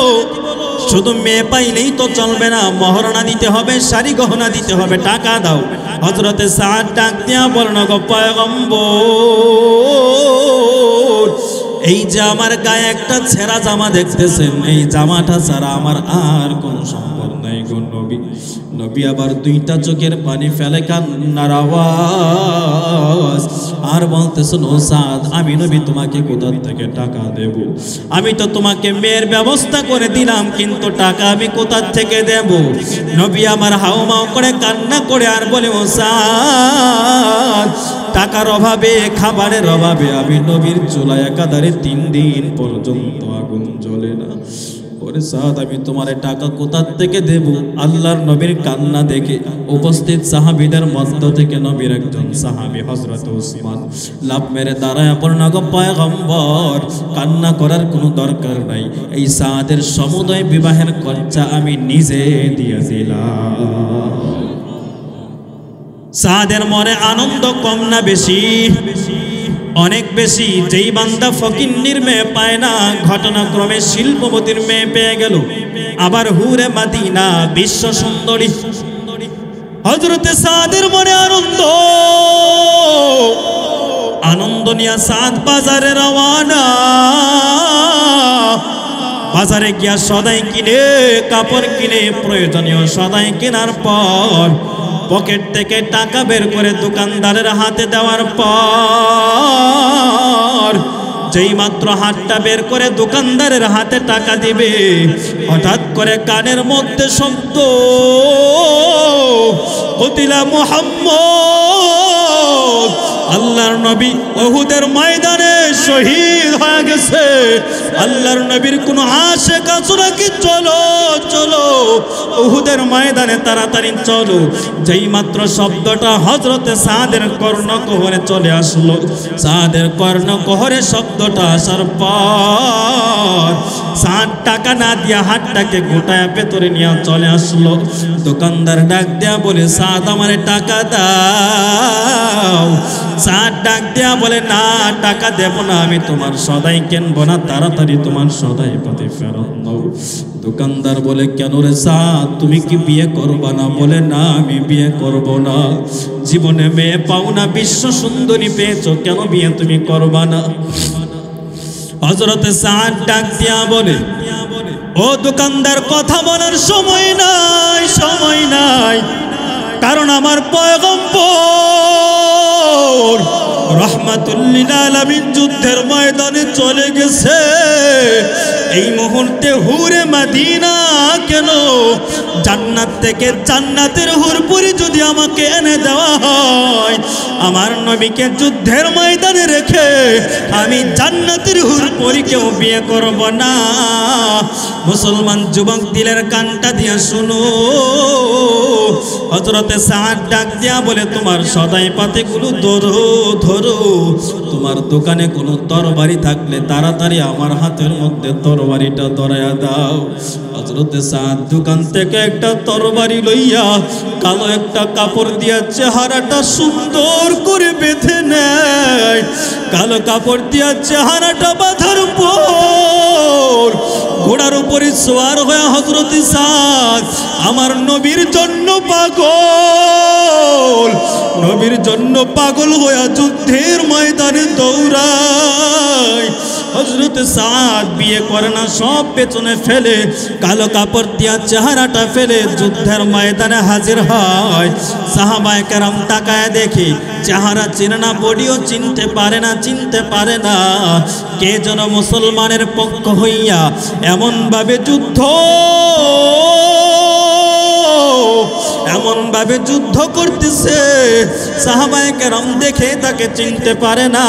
A: শুধু মেয়ে পাইলেই তো চলবে না, মহরনা দিতে হবে, শাড়ি গহনা দিতে হবে, টাকা দাও। হযরতে সাদ ডাক দিয়া বলেন, গো পয়গম্বর, এই যে আমার গায়ে একটা ছেঁড়া জামা দেখতেছেন, এই জামাটা ছাড়া আমার আর কোনো সম্পদ নাই গো নবী। নবী আবার দুইটা চোখের পানি ফেলে কান্নার আওয়াজ, আর বলতেছেন, ও সাদ, আমি নবী তোমাকে কোথা থেকে টাকা দেব? আমি তো তোমাকে মেয়ের ব্যবস্থা করে দিলাম, কিন্তু টাকা আমি কোথা থেকে দেব? নবী আমার হাউমাউ করে কান্না করে আর বলে, ও সাদ, টাকার অভাবে, খাবারের অভাবে আমি নবীর চুলায় একাধারে 3 দিন পর্যন্ত আগুন জ্বলে না। ওরে সাদ, আমি তোমার টাকা কোথা থেকে দেব? আল্লাহর নবীর কান্না দেখে উপস্থিত সাহাবীদের মধ্য থেকে নবীর একজন সাহাবী হযরত উসমান লাভ মেরে দাঁড়ায় পড়লেন, গো পয়গম্বর, কান্না করার কোনো দরকার নাই, এই সাদের সমুদয় বিবাহের খরচা আমি নিজে দিয়ে দিলাম। সাদের মনে আনন্দ কম না বেশি? অনেক বেশি। যেই বান্দা ফকিন্নির মেয়ে পায় না, ঘটনাক্রমে শিল্পবতীর মেয়ে পেয়ে গেল, আবার হুরে মাদিনা বিশ্ব সুন্দরী। হযরতে সাদের মনে আনন্দ, আনন্দ নিয়ে সাদ বাজারে রওনা। বাজারে গিয়া সদাই কিনে, কাপড় কিনে, প্রয়োজনীয় সদাই কেনার পর পকেট থেকে টাকা বের করে দোকানদারের হাতে দেওয়ার পর যেই মাত্র হাতটা বের করে দোকানদারের হাতে টাকা দিবে, হঠাৎ করে কানের মধ্যে শব্দ, কুতিলা মুহাম্মদ, আল্লাহর নবী উহুদের ময়দানে শহীদ হয়ে গেছে। আল্লাহর নবীর কোন আশিক আছে নাকি? চলো চলো উহুদের ময়দানে তাড়াতাড়ি চলো। যেই মাত্র শব্দটা হযরতে সাদের কর্ণকুহরে চলে আসলো, সাদের কর্ণকুহরে শব্দটা আসার পর সাদ টাকা না দিয়া হাতটাকে গোটায় ভেতরে নিয়ে চলে আসলো। দোকানদার ডাক দেয়া বলে, সাদ আমারে টাকা দাও। সাদ ডাক দেয়া বলে, না টাকা দেব না, আমি তোমার সদাই কিনবো না, তাড়াতাড়ি তোমার সদাই পাতে ফেরত নাও। দোকানদার বলে, কেন রে সাদ, তুমি কি বিয়ে করবা না? বলে, না আমি বিয়ে করব না। জীবনে মেয়ে পাও না, বিশ্ব সুন্দরী পেয়েছো, কেন বিয়ে তুমি করবা না? হযরতে সাদ ডাক দিয়া বলে, ও দোকানদার, কথা বলার সময় নাই, সময় নাই, কারণ আমার পয়গম্বর রাহমাতুল লিল আলামিন যুদ্ধের ময়দানে চলে গেছে। এই মুহূর্তে হুরে মদিনা কেন, জান্নাত থেকে জান্নাতের হুরপুরি যদি আমাকে এনে দেওয়া হয়, আমার নবীকে যুদ্ধের ময়দানে রেখে আমি জান্নাতের হুরপুরিকেও বিয়ে করব না। মুসলমান যুবক দিলের কানটা দিয়া শুনো। হযরতে সাদ ডাক দিয়া বলে, তোমার সদাই পাতিগুলো ধরো ধরো, তোমার দোকানে কোনো তরবারি থাকলে তাড়াতাড়ি আমার হাতের মধ্যে তরবারিটা ধরায়া দাও। হযরতে সাদ দোকান থেকে একটা তরবারি লইয়া কালো একটা কাপড় দিয়া চেহারাটা সুন্দর করে বেঁধে নেয়। কালো কাপড় দিয়া চেহারাটা বাঁধার পর ঘোড়ার উপরে সওয়ার হয়ে হযরতে সাদ আমার নবীর জন্য পাগল, নবীর জন্য পাগল হয়ে যুদ্ধের ময়দানে দৌড়ায়। হযরতে সাদ বিয়ে করে না, সব পেছনে ফেলে কালো কাপড় দিয়া চেহারাটা ফেলে যুদ্ধের ময়দানে হাজির হয়। সাহাবায়ে কেরাম তাকায় দেখে চেহারা চিনে না, বডিও চিনতে পারে না, চিনতে পারে না কে যেন মুসলমানের পক্ষ হইয়া এমনভাবে যুদ্ধ করতেছে। সাহাবায়ে কেরাম দেখে তাকে চিনতে পারে না।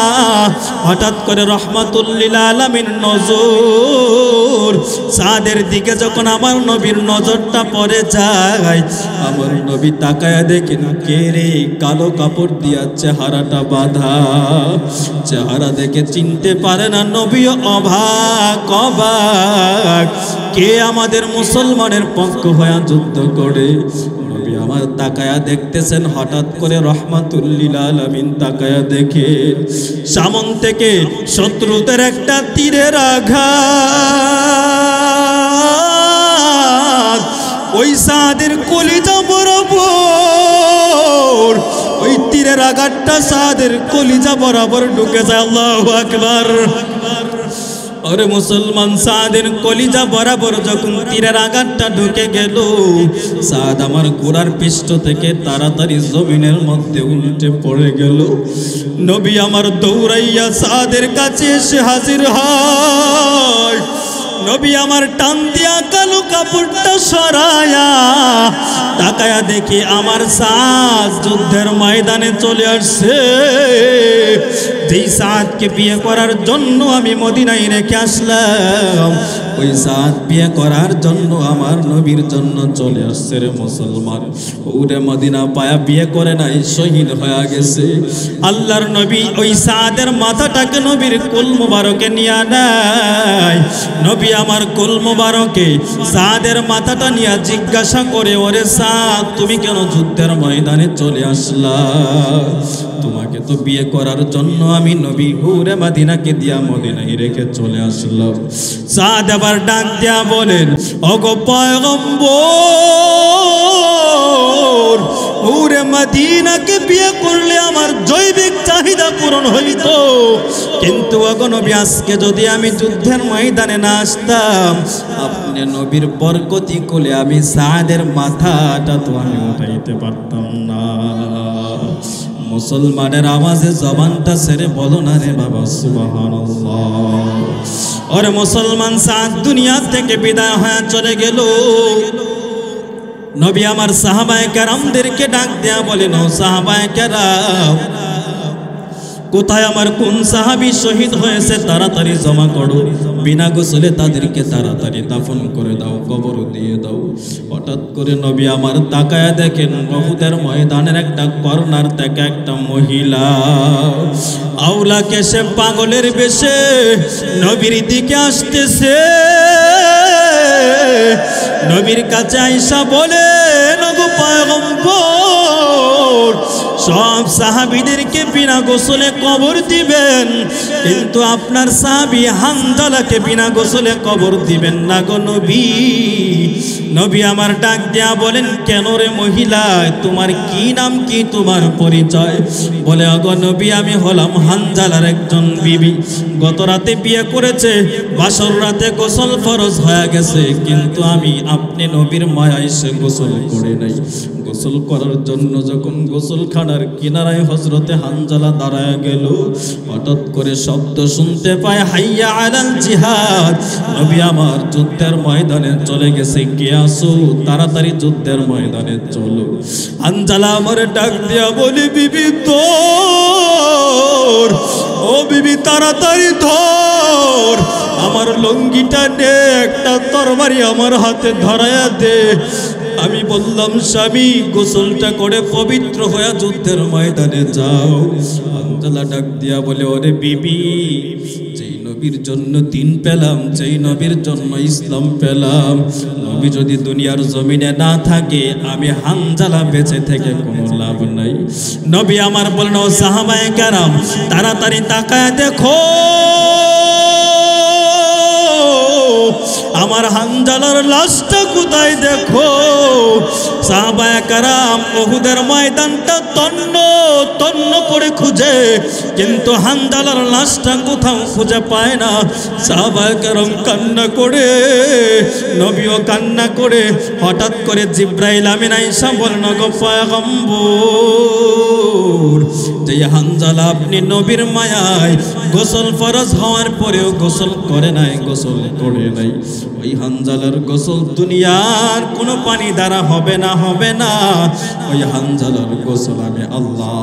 A: হঠাৎ করে রাহমাতুল লিল আলামিন নজর সাদের দিকে যখন আমার নবীর নজরটা পড়ে যায়, আমার নবী তাকায়া দেখেন কে রে, কালো কাপড় দিয়া চেহারাটা বাঁধা, চেহারা দেখে চিনতে পারে না। নবী অবাক অবাক, কে আমাদের মুসলমানের পক্ষ হয়ে যুদ্ধ করে। নবী আমার তাকায়া দেখতেছেন। হঠাৎ করে রাহমাতুল লিল আলামিন তাকায়া দেখে সামন থেকে শত্রুদের একটা তীরের আঘাত ওই সাদের কলিজা বরাবর, ওই তীরের আঘাতটা সাদের কলিজা বরাবর ঢুকে যায়। আল্লাহু আকবার। ওরে মুসলমান, সাদের কলিজা বরাবর যখন তীরের আঘাতটা ঢুকে গেল, সাদ আমার ঘোড়ার পৃষ্ঠ থেকে তাড়াতাড়ি জমিনের মধ্যে উল্টে পড়ে গেল। নবী আমার দৌড়াইয়া সাদের কাছে এসে হাজির হয়। নবী আমার টান দিয়া কালো কাপড়টা সরায়া তাকায়া দেখি আমার সাদ যুদ্ধের ময়দানে চলে আসছে। যেই সাদকে বিয়ে করার জন্য আমি মদিনায় রেখে আসলাম, ওই সাদ বিয়ে করার জন্য আমার নবীর জন্য চলে আসছে। রে মুসলমান, ওরে মদিনা পায়া বিয়ে করে নাই, শহীদ হয়ে গেছে। আল্লাহর নবী ওই সাদের মাথাটাকে নবীর কুল মুবারকে নিয়ে নেয়। নবী আমার কুল মুবারকে সাদের মাথাটা নিয়ে জিজ্ঞাসা করে, ওরে সাদ, তুমি কেন যুদ্ধের ময়দানে চলে আসলা? তোমাকে তো বিয়ে করার জন্য আমি নবী হুরে মদিনাকে দিয়া মদিনায় রেখে চলে আসলাম। সাদ আবার ডাক দিয়া বলেন, ওগো পয়গম্বর, হুরে মদিনাকে বিয়ে করলে আমার জৈবিক চাহিদা পূরণ হইত, কিন্তু ওগো নবী, আজকে যদি আমি যুদ্ধের ময়দানে না আসতাম, আপনি নবীর বরকতি কোলে আমি সাদের মাথাটা তো আমি উঠাইতে পারতাম না। মুসলমানের আওয়াজে জবানটা ছেড়ে বলো না রে বাবা সুবহানাল্লাহ। ওরে মুসলমান, সাদ দুনিয়া থেকে বিদায় হয়ে চলে গেল। নবী আমার সাহাবায়ে কেরামদেরকে ডাক দেয়া বলেন, ও সাহাবায়ে কেরাম, কোথায় আমার কোন সাহাবী শহীদ হয়েছে তাড়াতাড়ি জমা করো, বিনা গোসলে তাদেরকে তাড়াতাড়ি দাফন করে দাও, কবর দিয়ে দাও। হঠাৎ করে নবী আমার তাকায়া দেখেন উহুদের ময়দানের একটা কর্নার থেকে একটা মহিলা আওলা কেশে পাগলের বেশে নবীর দিকে আসতেছে। নবীর কাছে আয়েশা বলে, নগো পয়গম্বর, সব সাহাবীদেরকে বিনা গোসলে কবর দিবেন, কিন্তু আপনার সাহাবী হানজালাকে বিনা গোসলে কবর দিবেন না গো নবী। নবী আমার ডাক দেয়া বলেন, কেন রে মহিলা, তোমার কি নাম, কি তোমার পরিচয়? বলে, আগো নবী, আমি হলাম হানজালার একজন বিবি। গত রাতে বিয়ে করেছে, বাসর রাতে গোসল ফরজ হয়ে গেছে, কিন্তু আমি আপনি নবীর মায়ায় সে গোসল করে নাই। গোসল করার জন্য যখন গোসলখানার কিনারায় হযরতে হানজালা দাঁড়ায় গেল, হঠাৎ করে শব্দ শুনতে পায়, হাইয়া আলাল জিহাদ। নবী আমার যুদ্ধের ময়দানে চলে গেছে, কে আসো, তাড়াতাড়ি যুদ্ধের ময়দানে চলো। হানজালা আমার ডাক দিয়া বলে, বিবি ধর, ও বিবি তাড়াতাড়ি ধর, আমার লঙ্গিটা নে, একটা তরবারি আমার হাতে ধরায়া দে। আমি বললাম, স্বামী, গোসলটা করে পবিত্র হয়ে যুদ্ধের ময়দানে যাও। হানজালা ডাক দিয়া বলে, ওরে বিবি, যেই নবীর জন্য দিন পেলাম, যেই নবীর জন্য ইসলাম পেলাম, নবী যদি দুনিয়ার জমিনে না থাকে, আমি হানজালা বেঁচে থেকে কোনো লাভ নাই। নবী আমার বললেন, ও সাহাবায়ে কেরাম, তাড়াতাড়ি তাকায় দেখো, আমার হানজালার লাশটা কোথায় দেখো। সাহাবায়ে কেরাম উহুদের ময়দানটা তন্ন তন্ন করে খুঁজে, কিন্তু হানজালার লাশটা কোথাও খুঁজে পায় না। সাহাবায়ে কেরাম কান্না করে, নবীও কান্না করে। হঠাৎ করে জিব্রাইল আমিন আয়েশা বলেন, গো পয়গম্বর, যে হানজালা আপনি নবীর মায়ায় গোসল ফরজ হওয়ার পরেও গোসল করে নাই, গোসল করে নাই, ওই হানজালার গোসল দুনিয়ার কোনো পানি দ্বারা হবে না, হবে না। ওই হানজালার গোসল আমি আল্লাহ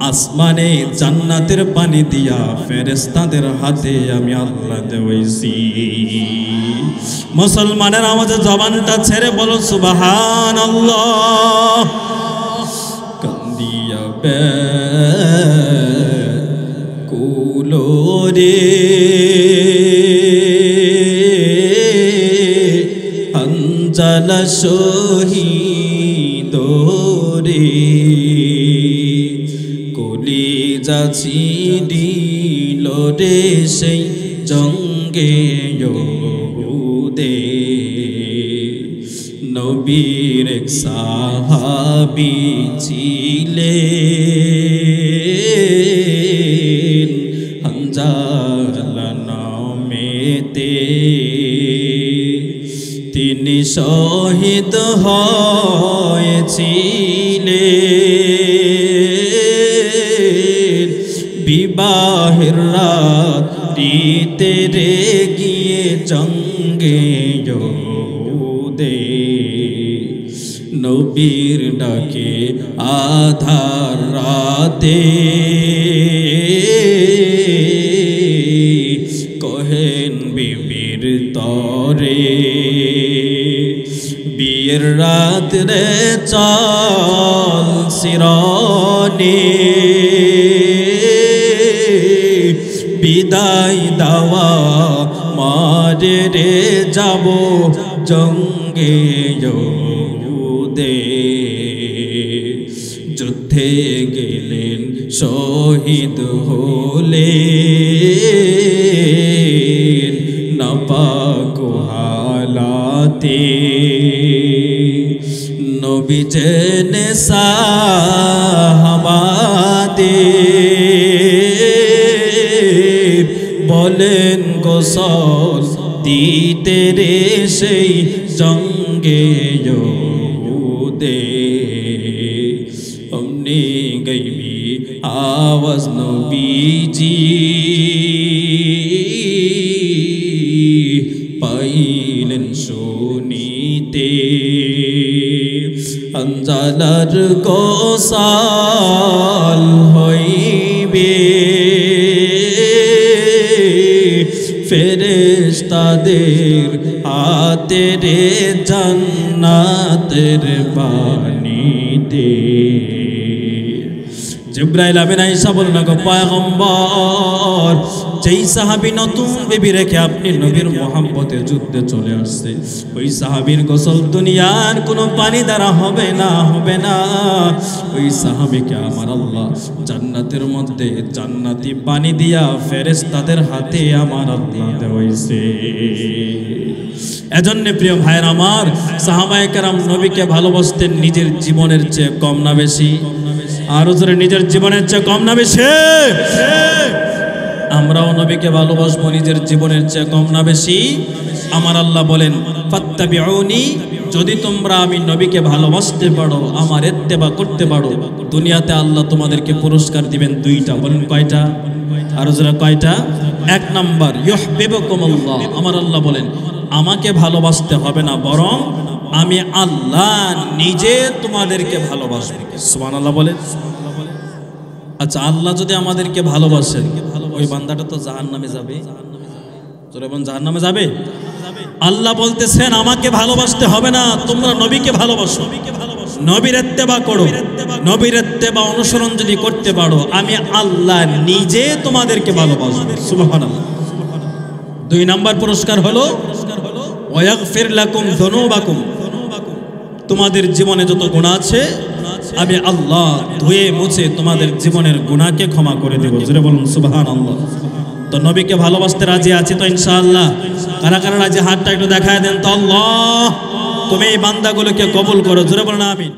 A: আসমানে জান্নাতের পানি দিয়া ফেরেশতাদের হাতে আমি আল্লাহ দেওয়াইছি। মুসলমানের আমাদের জবানটা ছেড়ে বলো সুবহানাল্লাহ। কান্দিয়া কুলো রে হানজালা শহীদ রে, কলিজা ছিঁড়িল রে সেই জঙ্গে ইহুদে। নবীর এক সাহাবী ছিলেন হানজালা নামেতে, তিনি শহীদ হয়েছিলেন বিবাহের রাতে রে গিয়ে জঙ্গে ইহুদে। নবীর ডাকে আধার রাতে কহেন বিবির তরে, বিয়ের রাত রে চল শিরনে, বিদায় দাওয়া মারে রে যাব জঙ্গে ইহুদে। যুদ্ধে গেলেন শহীদ হলেন নাপাক হালাতে, নবী জেনে সাহাবাদের বলেন, গোসল দিতে রে সেই জঙ্গে ইহুদে। অমনি গাইবি আওয়াজ নবীজি পাইলেন শুনিতে, হানজালার গোসল হইবে ফেরেশতাদের হাতে রে জান্নাতের বাণী দে। জিবরাইল আমিন আয়েশা বলেন, গো পয়গম্বর, যেই সাহাবী নতুন বেবি রেখে আপনি নবীর মোহাম্মতে যুদ্ধে চলে আসছে, ওই সাহাবীর গোসল দুনিয়ার কোনো পানি দ্বারা হবে না, হবে না। ওই সাহাবীকে আমার আল্লাহ জান্নাতের মধ্যে জান্নাতি পানি দিয়া ফেরেশতাদের হাতে আমার আল্লাহ দেওয়াইছে। এজন্য প্রিয় ভাইয়ের আমার, সাহাবায়ে কেরাম নবীকে ভালোবাসতেন নিজের জীবনের চেয়ে কম না বেশি? আরো জোরে, নিজের জীবনের চেয়ে কম না বেশি? আমরাও নবীকে ভালোবাসবো নিজের জীবনের চেয়ে কম না বেশি? আমার আল্লাহ বলেন, ফাত্তাবিউনি, যদি তোমরা আমি নবীকে ভালোবাসতে পারো, আমার ইত্তেবা করতে পারো, দুনিয়াতে আল্লাহ তোমাদেরকে পুরস্কার দিবেন দুইটা। বলেন কয়টা? আরো জোরে কয়টা? এক নাম্বার, ইউহিব্বুকুমুল্লাহ, আমার আল্লাহ বলেন আমাকে ভালোবাসতে হবে না, বরং আমি আল্লাহ নিজে তোমাদেরকে ভালোবাসবো। সুবহানাল্লাহ বলেন। আচ্ছা, আল্লাহ যদি আমাদেরকে ভালোবাসেন, ওই বান্দাটা তো জাহান্নামে যাবে। জাহান্নামে যাবে? আল্লাহ বলতেছেন আমাকে ভালোবাসতে হবে না, তোমরা নবীকে ভালোবাসো, নবীর ইত্তেবা করো, নবীর ইত্তেবা অনুসরণ যদি করতে পারো, আমি আল্লাহ নিজে তোমাদেরকে ভালোবাসবো। সুবহানাল্লাহ। দুই নাম্বার পুরস্কার হলো ওয়াগফির লাকুম যুনুবাকুম, তোমাদের জীবনে যত গুনাহ আছে আমি আল্লাহ ধুয়ে মুছে তোমাদের জীবনের গুনাহকে ক্ষমা করে দেব। জোরে বলুন সুবহানাল্লাহ। তো নবীকে ভালোবাসতে রাজি আছি তো ইনশাআল্লাহ? কারা কারা রাজি হাতটা একটু দেখায় দেন তো। আল্লাহ তুমি এই বান্দাগুলোকে কবুল করো। জোরে বলুন আমিন।